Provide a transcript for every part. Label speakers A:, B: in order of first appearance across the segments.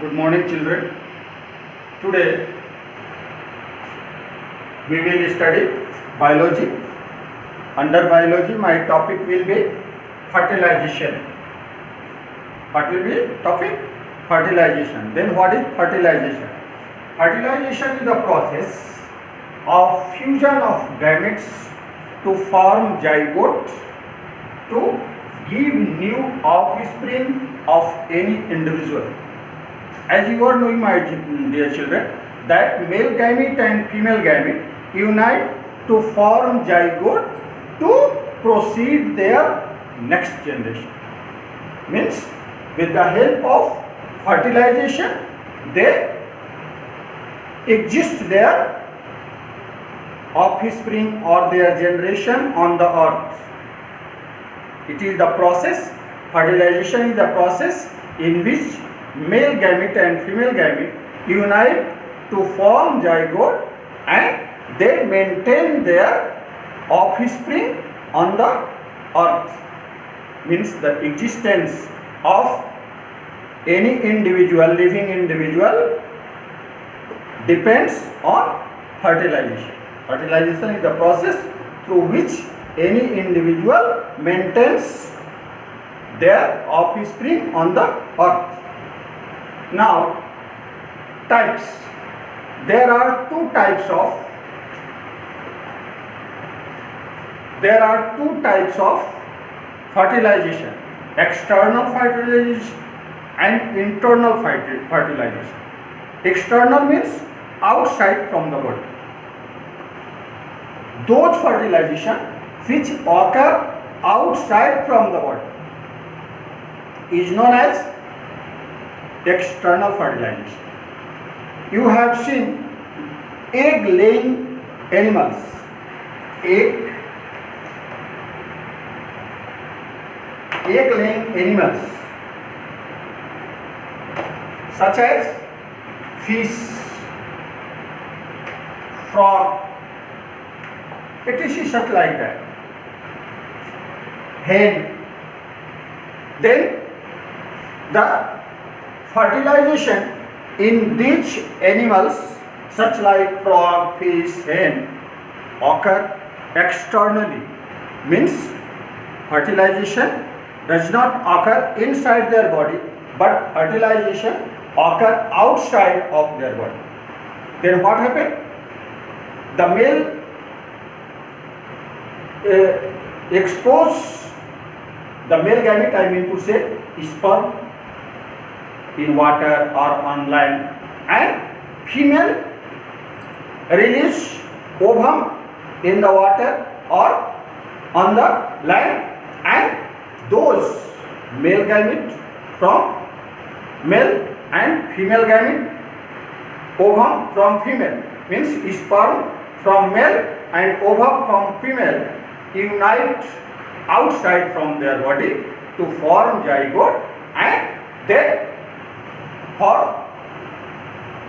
A: Good morning, children. Today we will study biology. Under biology, my topic will be fertilization. What will be topic? Fertilization. Then what is fertilization? Fertilization is the process of fusion of gametes to form zygote to give new offspring of any individual. As you are knowing, my dear children, that male gamete and female gamete unite to form zygote to proceed their next generation. Means with the help of fertilization, they exist their offspring or their generation on the earth. It is the process, fertilization is the process in which male gamete and female gamete unite to form zygote and they maintain their offspring on the earth. Means the existence of any individual, living individual, depends on fertilization. Fertilization is the process through which any individual maintains their offspring on the earth. Now, types. There are two types of fertilization: external fertilization and internal fertilization. External means outside from the body. Those fertilization which occur outside from the body is known as external fertilization. You have seen egg laying animals. Egg laying animals such as fish, frog, etc. such like that. Hen. Then the fertilization in these animals such like frog, fish, hen occur externally. Means fertilization does not occur inside their body, but fertilization occur outside of their body. Then what happened? The male expose the male gamete, I mean to say sperm, in water or on land, and female release ovum in the water or on the land, and those male gamete from male and female gamete, ovum from female, means sperm from male and ovum from female unite outside from their body to form zygote, and they form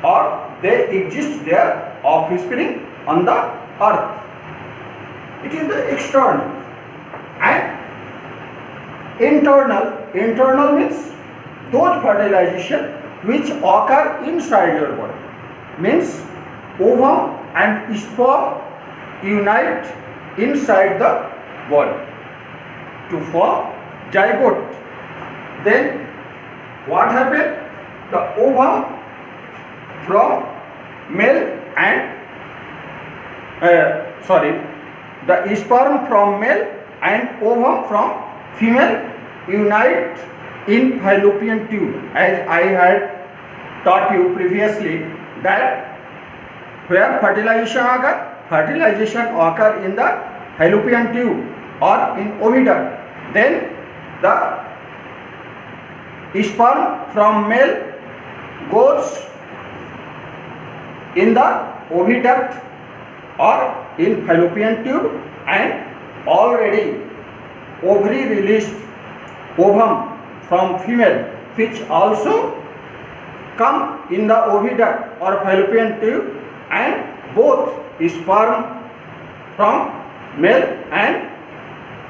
A: or they exist their offspring on the earth. It is the external. And internal means those fertilization which occur inside your body. Means ovum and sperm unite inside the body to form zygote. Then what happened? The ovum from male and the sperm from male and ovum from female unite in fallopian tube. As I had taught you previously, that where fertilization occur in the fallopian tube or in oviduct. Then the sperm from male goes in the oviduct or in fallopian tube, and already ovary released ovum from female which also come in the oviduct or fallopian tube, and both sperm from male and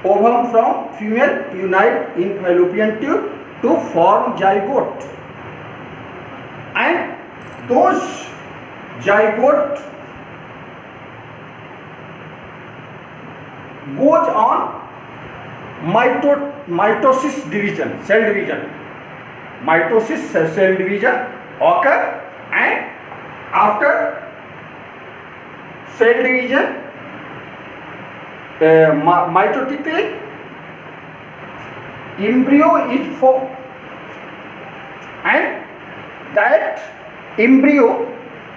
A: ovum from female unite in fallopian tube to form zygote. those zygote goes on mitosis division, cell division. Mitosis, cell division occur, and after cell division, mitotically embryo is formed, and that embryo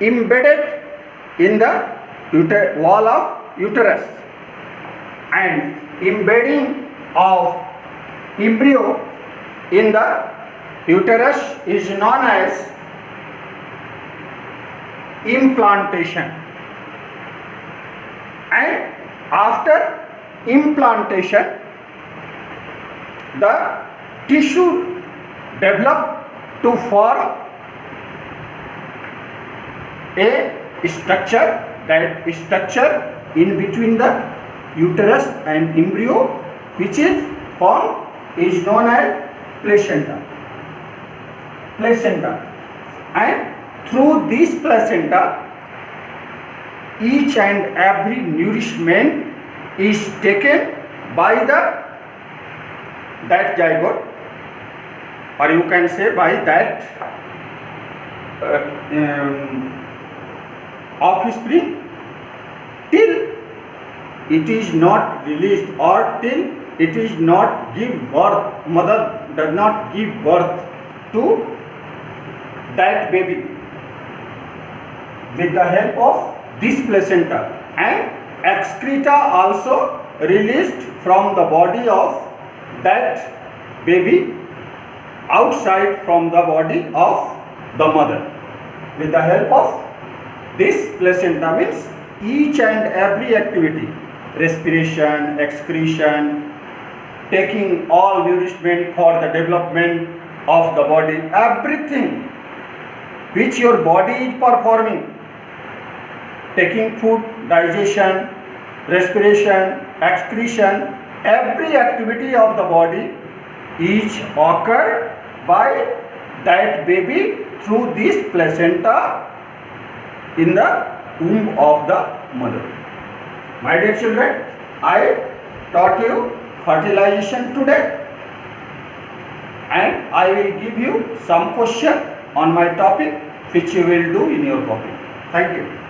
A: embedded in the wall of uterus, and embedding of embryo in the uterus is known as implantation. And after implantation, the tissue develop to form a structure. That structure in between the uterus and embryo, which is formed, is known as placenta. And through this placenta, each and every nourishment is taken by that zygote, or you can say by that offspring, till it is not released, or till it is not give birth, mother does not give birth to that baby with the help of this placenta, and excreta also released from the body of that baby outside from the body of the mother. With the help of this placenta, means each and every activity, respiration, excretion, taking all nourishment for the development of the body, everything which your body is performing, taking food, digestion, respiration, excretion, every activity of the body is occurred by that baby through this placenta in the womb of the mother. My dear children, I taught you fertilization today, and I will give you some question on my topic which you will do in your copy. Thank you.